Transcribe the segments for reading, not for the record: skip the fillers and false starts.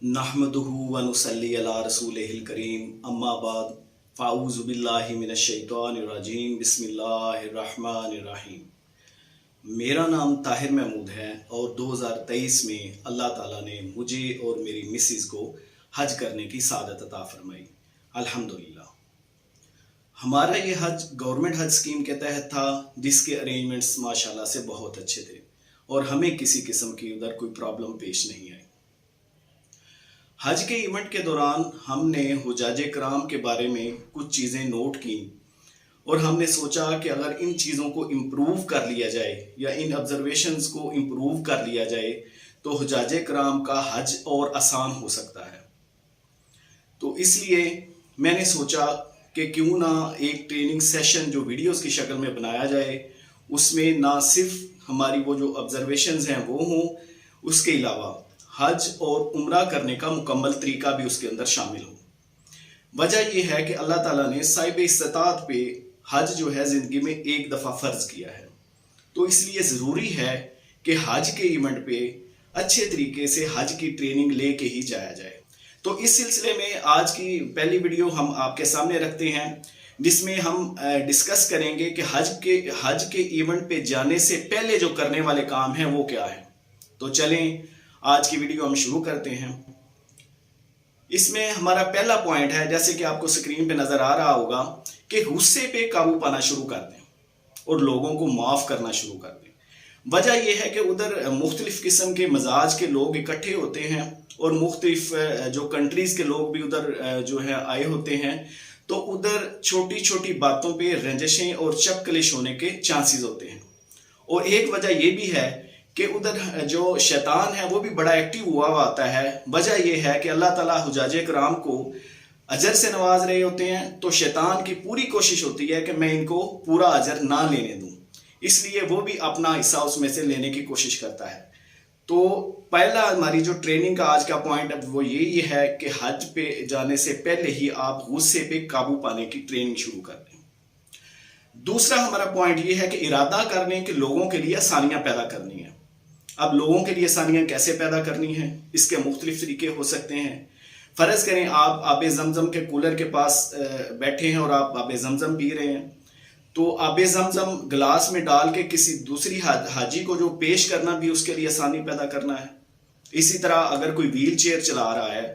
नहमदुहु व नुसल्ली अला रसूलिहिल करीम अम्मा बाद फ़ाऊज़ु बिल्लाहि मिनश शैतानिर रजीम बिस्मिल्लाहिर रहमानिर रहीम। मेरा नाम ताहिर महमूद है और 2023 में अल्लाह ताला ने मुझे और मेरी मिसेस को हज करने की सादत अता फरमाई, अल्हम्दुलिल्लाह। हमारा ये हज गवर्नमेंट हज स्कीम के तहत था, जिसके अरेंजमेंट्स माशाल्लाह से बहुत अच्छे थे और हमें किसी किस्म की उधर कोई प्रॉब्लम पेश नहीं आई। हज के इवेंट के दौरान हमने हुजाज कराम के बारे में कुछ चीज़ें नोट की और हमने सोचा कि अगर इन चीज़ों को इम्प्रूव कर लिया जाए या इन ऑब्जर्वेशंस को इम्प्रूव कर लिया जाए तो हुजाज कराम का हज और आसान हो सकता है। तो इसलिए मैंने सोचा कि क्यों ना एक ट्रेनिंग सेशन जो वीडियोस की शक्ल में बनाया जाए, उसमें ना सिर्फ हमारी वो जो ऑब्जर्वेशंस हैं वो हों, उसके अलावा हज और उम्रा करने का मुकम्मल तरीका भी उसके अंदर शामिल हो। वजह यह है कि अल्लाह ताला ने साहिब इस्तिताअत पे हज जो है ज़िंदगी में एक दफ़ा फ़र्ज किया है, तो इसलिए ज़रूरी है कि हज के इवेंट पे अच्छे तरीके से हज की ट्रेनिंग ले के ही जाया जाए। तो इस सिलसिले में आज की पहली वीडियो हम आपके सामने रखते हैं, जिसमें हम डिस्कस करेंगे कि हज के इवेंट पे जाने से पहले जो करने वाले काम हैं वो क्या है। तो चलें आज की वीडियो हम शुरू करते हैं। इसमें हमारा पहला पॉइंट है, जैसे कि आपको स्क्रीन पे नजर आ रहा होगा, कि गुस्से पे काबू पाना शुरू कर दें और लोगों को माफ करना शुरू कर दें। वजह यह है कि उधर मुख्तलिफ किस्म के मजाज के लोग इकट्ठे होते हैं और मुख्तलिफ जो कंट्रीज के लोग भी उधर जो है आए होते हैं, तो उधर छोटी छोटी बातों पे रंजिशें और चपकलिश होने के चांसेस होते हैं। और एक वजह यह भी है कि उधर जो शैतान है वो भी बड़ा एक्टिव हुआ होता है। वजह यह है कि अल्लाह ताला हुजाज कराम को अजर से नवाज रहे होते हैं, तो शैतान की पूरी कोशिश होती है कि मैं इनको पूरा अजर ना लेने दूं, इसलिए वो भी अपना हिस्सा उसमें से लेने की कोशिश करता है। तो पहला हमारी जो ट्रेनिंग का आज का पॉइंट है वो यही है कि हज पे जाने से पहले ही आप गुस्से पे काबू पाने की ट्रेनिंग शुरू कर दें। दूसरा हमारा पॉइंट ये है कि इरादा करने के लोगों के लिए आसानियां पैदा करनी है। अब लोगों के लिए आसानियां कैसे पैदा करनी है, इसके मुख्तलिफ तरीके हो सकते हैं। फ़र्ज़ करें आप आब ज़मज़म के कूलर के पास बैठे हैं और आप आब ज़मज़म पी रहे हैं, तो आब ज़मज़म गिलास में डाल के किसी दूसरी हाजी को जो पेश करना भी उसके लिए आसानी पैदा करना है। इसी तरह अगर कोई व्हील चेयर चला रहा है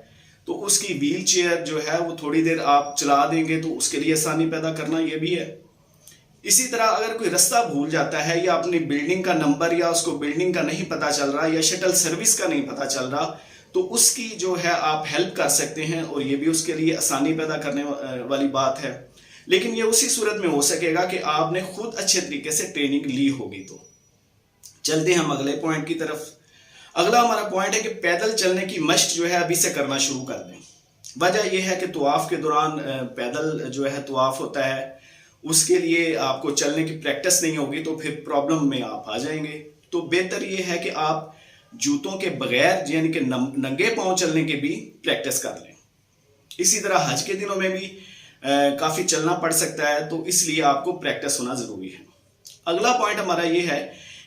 तो उसकी व्हील चेयर जो है वो थोड़ी देर आप चला देंगे तो उसके लिए आसानी पैदा करना ये भी है। इसी तरह अगर कोई रास्ता भूल जाता है या अपनी बिल्डिंग का नंबर या उसको बिल्डिंग का नहीं पता चल रहा या शटल सर्विस का नहीं पता चल रहा, तो उसकी जो है आप हेल्प कर सकते हैं और ये भी उसके लिए आसानी पैदा करने वाली बात है। लेकिन ये उसी सूरत में हो सकेगा कि आपने खुद अच्छे तरीके से ट्रेनिंग ली होगी। तो चलते हैं हम अगले पॉइंट की तरफ। अगला हमारा पॉइंट है कि पैदल चलने की मश्क जो है अभी से करना शुरू कर दें। वजह यह है कि तवाफ के दौरान पैदल जो है तवाफ होता है, उसके लिए आपको चलने की प्रैक्टिस नहीं होगी तो फिर प्रॉब्लम में आप आ जाएंगे। तो बेहतर ये है कि आप जूतों के बगैर यानी कि नंगे पांव चलने की भी प्रैक्टिस कर लें। इसी तरह हज के दिनों में भी काफ़ी चलना पड़ सकता है, तो इसलिए आपको प्रैक्टिस होना ज़रूरी है। अगला पॉइंट हमारा ये है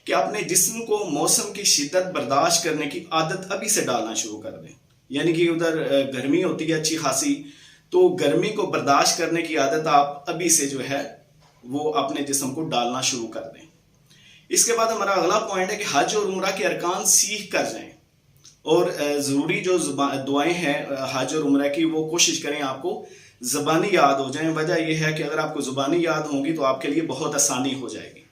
कि अपने जिस्म को मौसम की शिद्दत बर्दाश्त करने की आदत अभी से डालना शुरू कर दें। यानी कि उधर गर्मी होती है अच्छी खासी, तो गर्मी को बर्दाश्त करने की आदत आप अभी से जो है वो अपने जिस्म को डालना शुरू कर दें। इसके बाद हमारा अगला पॉइंट है कि हज और उम्रा के अरकान सीख कर जाएं और ज़रूरी जो दुआएं हैं हज और उम्रा की वो कोशिश करें आपको ज़बानी याद हो जाएं। वजह यह है कि अगर आपको ज़ुबानी याद होंगी तो आपके लिए बहुत आसानी हो जाएगी।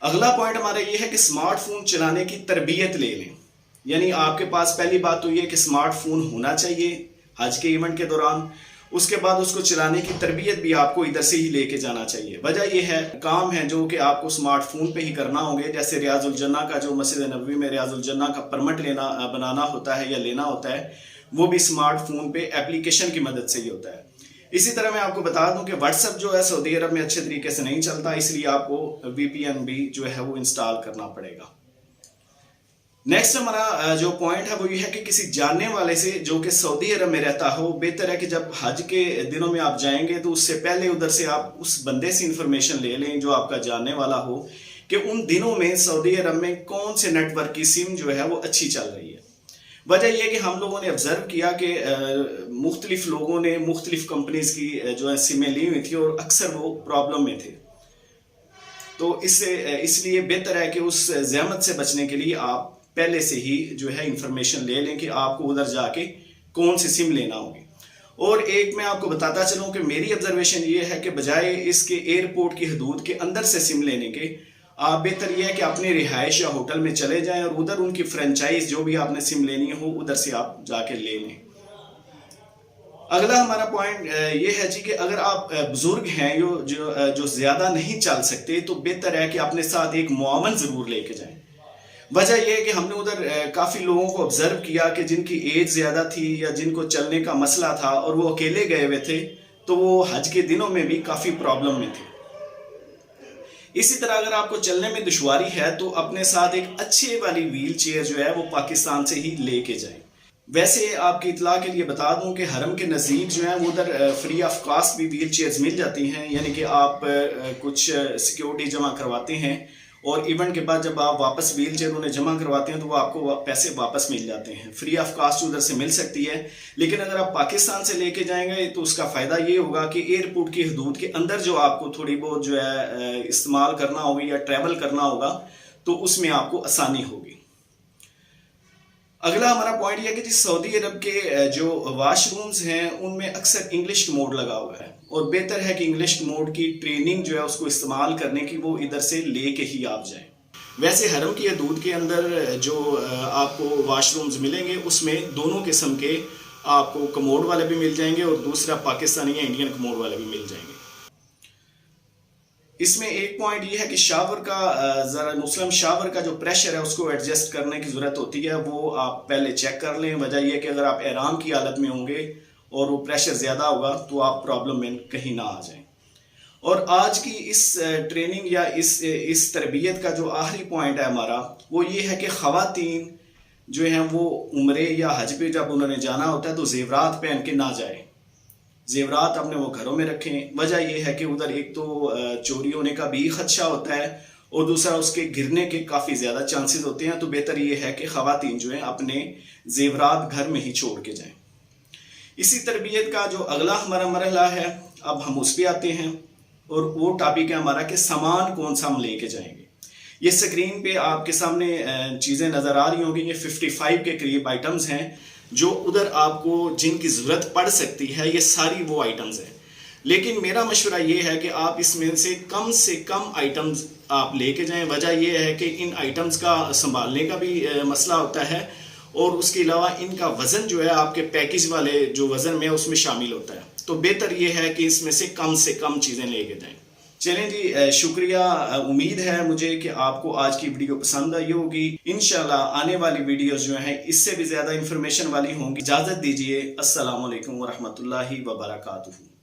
अगला पॉइंट हमारा ये है कि स्मार्टफोन चलाने की तरबियत ले लें। यानी आपके पास पहली बात तो ये कि स्मार्टफोन होना चाहिए हज के इवेंट के दौरान, उसके बाद उसको चलाने की तरबियत भी आपको इधर से ही लेके जाना चाहिए। वजह यह है काम है जो कि आपको स्मार्टफोन पे ही करना होंगे, जैसे रियाजुल जन्ना का जो मस्जिद नबवी में रियाजुल जन्ना का परमिट बनाना होता है या लेना होता है, वो भी स्मार्टफोन पे एप्लीकेशन की मदद से ही होता है। इसी तरह मैं आपको बता दूं कि व्हाट्सएप जो है सऊदी अरब में अच्छे तरीके से नहीं चलता, इसलिए आपको VPN भी जो है वो इंस्टॉल करना पड़ेगा। नेक्स्ट हमारा जो पॉइंट है वो ये है कि किसी जानने वाले से जो कि सऊदी अरब में रहता हो, बेहतर है कि जब हज के दिनों में आप जाएंगे तो उससे पहले उधर से आप उस बंदे से इंफॉर्मेशन ले लें जो आपका जानने वाला हो कि उन दिनों में सऊदी अरब में कौन से नेटवर्क की सिम जो है वो अच्छी चल रही है। وجہ یہ کہ ہم لوگوں نے آبزرو کیا کہ مختلف لوگوں نے مختلف کمپنیز کی جو ہے سمیں لی ہوئی تھی اور اکثر وہ پرابلم میں تھے. تو اس لیے بہتر ہے کہ اس زحمت سے بچنے کے لیے آپ پہلے سے ہی جو ہے انفارمیشن لے لیں کہ آپ کو ادھر جا کے کون سی سم لینا ہوگی. اور ایک میں آپ کو بتاتا چلوں کہ میری آبزرویشن یہ ہے کہ بجائے اس کے ایئرپورٹ کی حدود کے اندر سے سم لینے کے، آپ بہتر یہ ہے کہ اپنے رہائش یا ہوٹل میں چلے جائیں اور ادھر ان کی فرنچائز جو بھی آپ نے سم لینی ہو ادھر سے آپ جا کے لے لیں. اگلا ہمارا پوائنٹ یہ ہے جی کہ اگر آپ بزرگ ہیں جو زیادہ نہیں چل سکتے تو بہتر ہے کہ اپنے ساتھ ایک معاون ضرور لے کے جائیں. وجہ یہ ہے کہ ہم نے ادھر کافی لوگوں کو آبزرو کیا کہ جن کی ایج زیادہ تھی یا جن کو چلنے کا مسئلہ تھا اور وہ اکیلے گئے ہوئے تھے تو وہ حج کے دنوں میں بھی کافی پرابلم میں تھے. اسی طرح اگر آپ کو چلنے میں دشواری ہے تو اپنے ساتھ ایک اچھی والی ویل چیئر جو ہے وہ پاکستان سے ہی لے کے جائیں. ویسے آپ کی اطلاع کے لیے بتا دوں کہ حرم کے نزدیک جو ہیں وہ ادھر فری آف کاسٹ بھی ویل چیئرز مل جاتی ہیں، یعنی کہ آپ کچھ سیکیورٹی جمع کرواتے ہیں اور ایونٹ کے بعد جب آپ واپس ویل چیئر انہیں جمع کرواتے ہیں تو وہ آپ کو پیسے واپس مل جاتے ہیں، فری آف کاسٹ ادھر سے مل سکتی ہے. لیکن اگر آپ پاکستان سے لے کے جائیں گے تو اس کا فائدہ یہ ہوگا کہ ایئرپورٹ کی حدود کے اندر جو آپ کو تھوڑی بہت جو ہے استعمال کرنا ہوگی یا ٹریول کرنا ہوگا تو اس میں آپ کو آسانی ہوگی. اگلا ہمارا پوائنٹ یہ ہے کہ جی سعودی عرب کے جو واش رومز ہیں ان میں اکثر انگلش موڈ لگا ہوا ہے اور بہتر ہے کہ انگلش موڈ کی ٹریننگ جو ہے اس کو استعمال کرنے کی وہ ادھر سے لے کے ہی آپ جائیں. ویسے حرم کی حدود کے اندر جو آپ کو واش رومز ملیں گے اس میں دونوں قسم کے آپ کو کموڈ والے بھی مل جائیں گے اور دوسرا پاکستانی یا انڈین کموڈ والے بھی مل جائیں گے. اس میں ایک پوائنٹ یہ ہے کہ شاور کا ذرا مسلم شاور کا جو پریشر ہے اس کو ایڈجسٹ کرنے کی ضرورت ہوتی ہے، وہ آپ پہلے چیک کر لیں. وجہ یہ ہے کہ اگر آپ احرام کی حالت میں ہوں گے اور وہ پریشر زیادہ ہوگا تو آپ پرابلم میں کہیں نہ آ جائیں. اور آج کی اس ٹریننگ یا اس تربیت کا جو آخری پوائنٹ ہے ہمارا وہ یہ ہے کہ خواتین جو ہیں وہ عمرے یا حج پہ جب انہوں نے جانا ہوتا ہے تو زیورات پہن کے نہ جائیں، زیورات اپنے وہ گھروں میں رکھیں. وجہ یہ ہے کہ ادھر ایک تو چوری ہونے کا بھی خدشہ ہوتا ہے اور دوسرا اس کے گرنے کے کافی زیادہ چانسز ہوتے ہیں. تو بہتر یہ ہے کہ خواتین جو ہیں اپنے زیورات گھر میں ہی چھوڑ کے جائیں. اسی تربیت کا جو اگلا ہمارا مرحلہ ہے اب ہم اس پہ آتے ہیں اور وہ ٹاپک ہے ہمارا کہ سامان کون سا ہم لے کے جائیں گے. یہ سکرین پہ آپ کے سامنے چیزیں نظر آ رہی ہوں گی، یہ 55 کے قریب آئٹمز ہیں جو ادھر آپ کو جن کی ضرورت پڑ سکتی ہے. یہ ساری وہ آئٹمز ہیں، لیکن میرا مشورہ یہ ہے کہ آپ اس میں سے کم آئٹمز آپ لے کے جائیں. وجہ یہ ہے کہ ان آئٹمز کا سنبھالنے کا بھی مسئلہ ہوتا ہے اور اس کے علاوہ ان کا وزن جو ہے آپ کے پیکج والے جو وزن میں اس میں شامل ہوتا ہے. تو بہتر یہ ہے کہ اس میں سے کم چیزیں لے کے جائیں. چلیں جی، شکریہ. امید ہے مجھے کہ آپ کو آج کی ویڈیو پسند آئی ہوگی. انشاءاللہ آنے والی ویڈیوز جو ہیں اس سے بھی زیادہ انفارمیشن والی ہوں گی. اجازت دیجیے. السلام علیکم ورحمۃ اللہ وبرکاتہ.